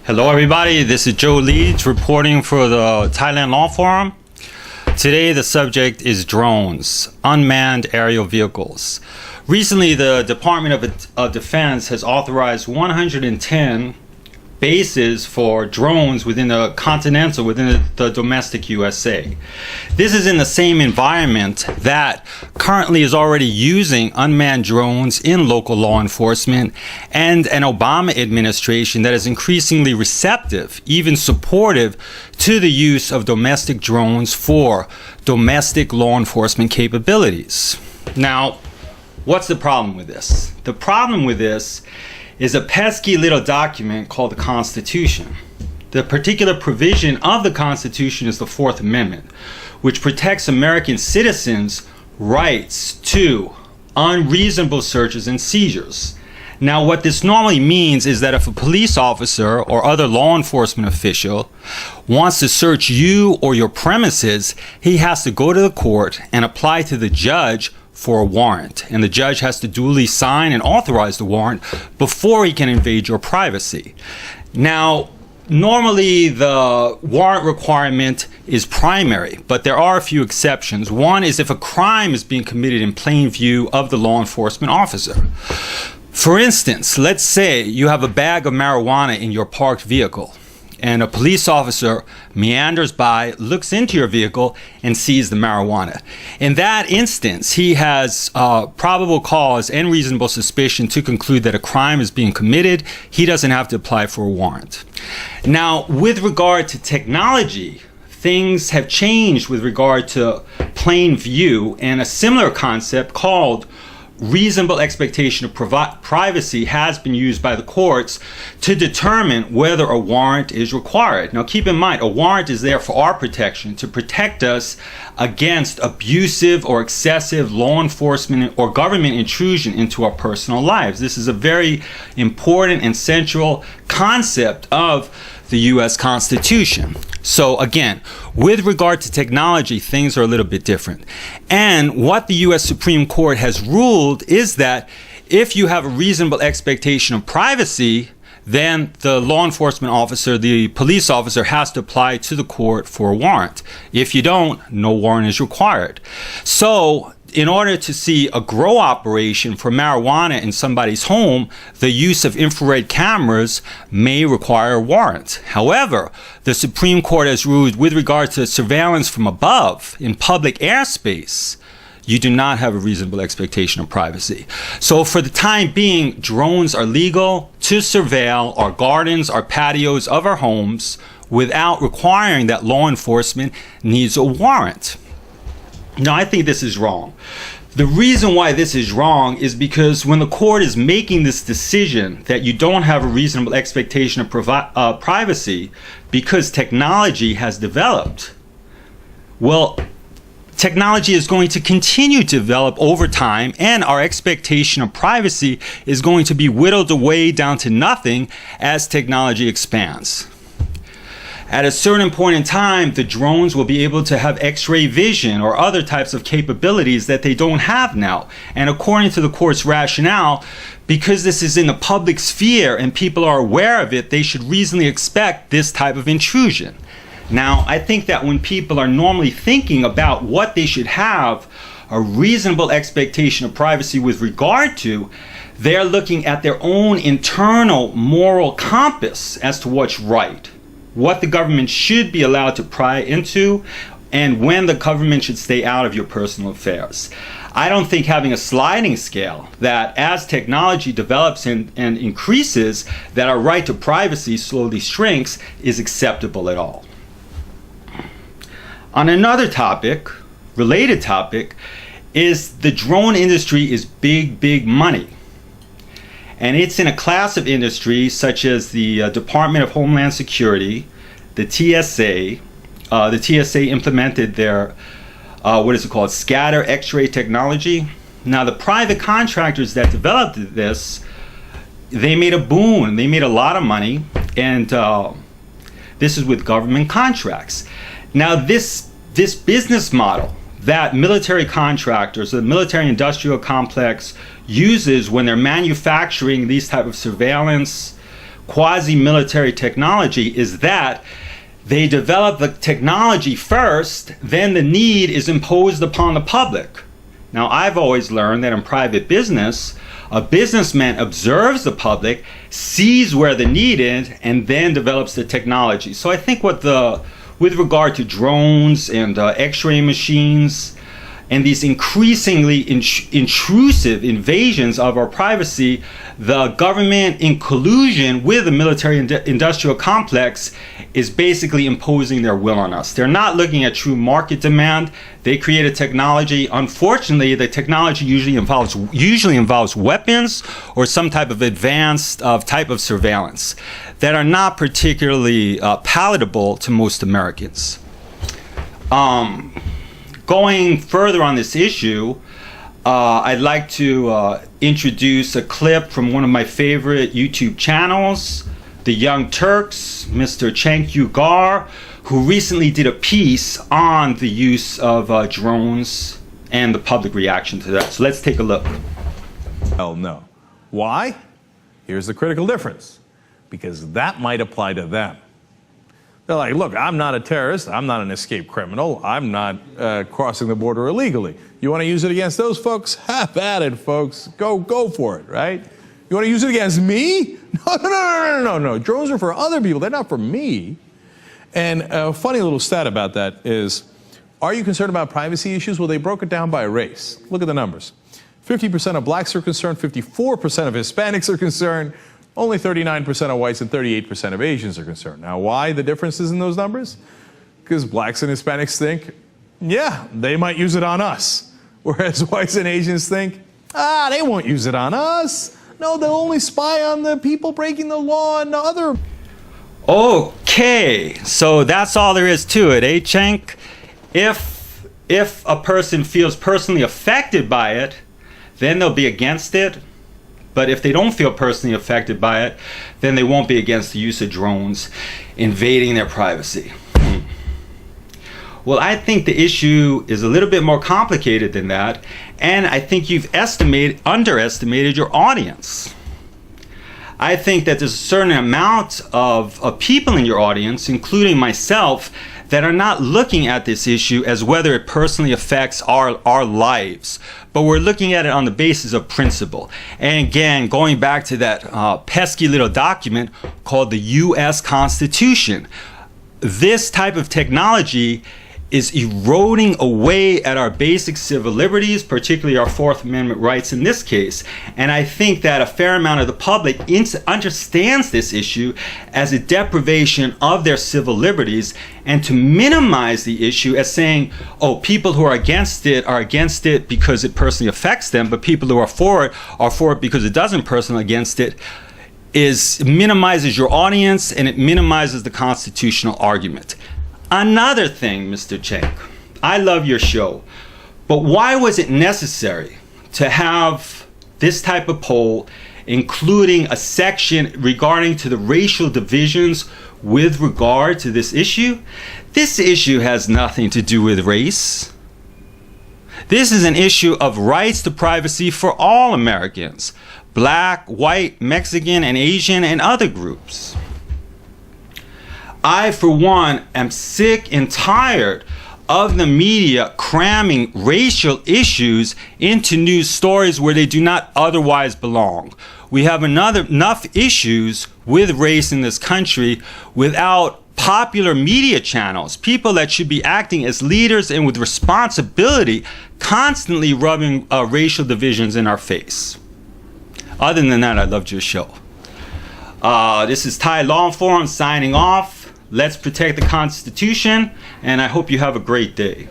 Hello everybody, this is Joe Leeds reporting for the Thailand Law Forum. Today the subject is drones, unmanned aerial vehicles. Recently the Department of Defense has authorized 110 bases for drones within the domestic USA. This is in the same environment that currently is already using unmanned drones in local law enforcement, and an Obama administration that is increasingly receptive, even supportive, to the use of domestic drones for domestic law enforcement capabilities. Now, what's the problem with this? The problem with this is a pesky little document called the Constitution. The particular provision of the Constitution is the Fourth Amendment, which protects American citizens' rights to unreasonable searches and seizures. Now, what this normally means is that if a police officer or other law enforcement official wants to search you or your premises, he has to go to the court and apply to the judge for a warrant, and the judge has to duly sign and authorize the warrant before he can invade your privacy. Now, normally the warrant requirement is primary, but there are a few exceptions. One is if a crime is being committed in plain view of the law enforcement officer. For instance, let's say you have a bag of marijuana in your parked vehicle, and a police officer meanders by, looks into your vehicle, and sees the marijuana. In that instance, he has probable cause and reasonable suspicion to conclude that a crime is being committed. He doesn't have to apply for a warrant. Now, with regard to technology, things have changed with regard to plain view, and a similar concept called reasonable expectation of privacy has been used by the courts to determine whether a warrant is required. Now, keep in mind, a warrant is there for our protection, to protect us against abusive or excessive law enforcement or government intrusion into our personal lives. This is a very important and central concept of the U.S. Constitution. So again, with regard to technology, things are a little bit different. And what the U.S. Supreme Court has ruled is that if you have a reasonable expectation of privacy, then the law enforcement officer, the police officer, has to apply to the court for a warrant. If you don't, no warrant is required. So in order to see a grow operation for marijuana in somebody's home, the use of infrared cameras may require a warrant. However, the Supreme Court has ruled with regard to surveillance from above in public airspace, you do not have a reasonable expectation of privacy. So for the time being, drones are legal to surveil our gardens, our patios of our homes without requiring that law enforcement needs a warrant. Now, I think this is wrong. The reason why this is wrong is because when the court is making this decision that you don't have a reasonable expectation of privacy because technology has developed, well, technology is going to continue to develop over time, and our expectation of privacy is going to be whittled away down to nothing as technology expands. At a certain point in time, the drones will be able to have X-ray vision or other types of capabilities that they don't have now. And according to the court's rationale, because this is in the public sphere and people are aware of it, they should reasonably expect this type of intrusion. Now, I think that when people are normally thinking about what they should have a reasonable expectation of privacy with regard to, they're looking at their own internal moral compass as to what's right, what the government should be allowed to pry into, and when the government should stay out of your personal affairs. I don't think having a sliding scale that as technology develops and increases, that our right to privacy slowly shrinks is acceptable at all. On another topic, related topic, is the drone industry is big money. And it's in a class of industries such as the Department of Homeland Security, the TSA. The TSA implemented their, scatter X-ray technology. Now, the private contractors that developed this, they made a boon. They made a lot of money, and this is with government contracts. Now, this business model that military contractors, the military industrial complex, uses when they're manufacturing these type of surveillance, quasi-military technology is that they develop the technology first, then the need is imposed upon the public. Now, I've always learned that in private business, a businessman observes the public, sees where the need is, and then develops the technology. So I think with regard to drones and x-ray machines, and these increasingly intrusive invasions of our privacy, the government, in collusion with the military-industrial complex, is basically imposing their will on us. They're not looking at true market demand. They create a technology. Unfortunately, the technology usually involves weapons or some type of advanced type of surveillance that are not particularly palatable to most Americans. Going further on this issue, I'd like to introduce a clip from one of my favorite YouTube channels, the Young Turks, Mr. Cenk Uygur, who recently did a piece on the use of drones and the public reaction to that. So let's take a look. Hell no. Why? Here's the critical difference. Because that might apply to them. They're like, look, I'm not a terrorist. I'm not an escaped criminal. I'm not crossing the border illegally. You want to use it against those folks? Have at it, folks. Go for it, right? You want to use it against me? No. Drones are for other people. They're not for me. And a funny little stat about that is, are you concerned about privacy issues? Well, they broke it down by race. Look at the numbers. 50% of blacks are concerned. 54% of Hispanics are concerned. Only 39% of whites and 38% of Asians are concerned. Now, why the differences in those numbers? Because blacks and Hispanics think, yeah, they might use it on us. Whereas whites and Asians think, they won't use it on us. No, they'll only spy on the people breaking the law and the other. Okay, so that's all there is to it, eh, Cenk? If a person feels personally affected by it, then they'll be against it. But if they don't feel personally affected by it, then they won't be against the use of drones invading their privacy. Well, I think the issue is a little bit more complicated than that, and I think you've underestimated your audience. I think that there's a certain amount of people in your audience, including myself, that are not looking at this issue as whether it personally affects our lives, but we're looking at it on the basis of principle. And again, going back to that pesky little document called the U.S. Constitution, this type of technology is eroding away at our basic civil liberties, particularly our Fourth Amendment rights in this case. And I think that a fair amount of the public understands this issue as a deprivation of their civil liberties, and to minimize the issue as saying, oh, people who are against it because it personally affects them, but people who are for it because it doesn't personally against it, minimizes your audience, and it minimizes the constitutional argument. Another thing, Mr. Cenk, I love your show, but why was it necessary to have this type of poll, including a section regarding to the racial divisions with regard to this issue? This issue has nothing to do with race. This is an issue of rights to privacy for all Americans, black, white, Mexican, and Asian, and other groups. I, for one, am sick and tired of the media cramming racial issues into news stories where they do not otherwise belong. We have enough issues with race in this country without popular media channels, people that should be acting as leaders and with responsibility, constantly rubbing racial divisions in our face. Other than that, I loved your show. This is Thai Law Forum signing off. Let's protect the Constitution, and I hope you have a great day.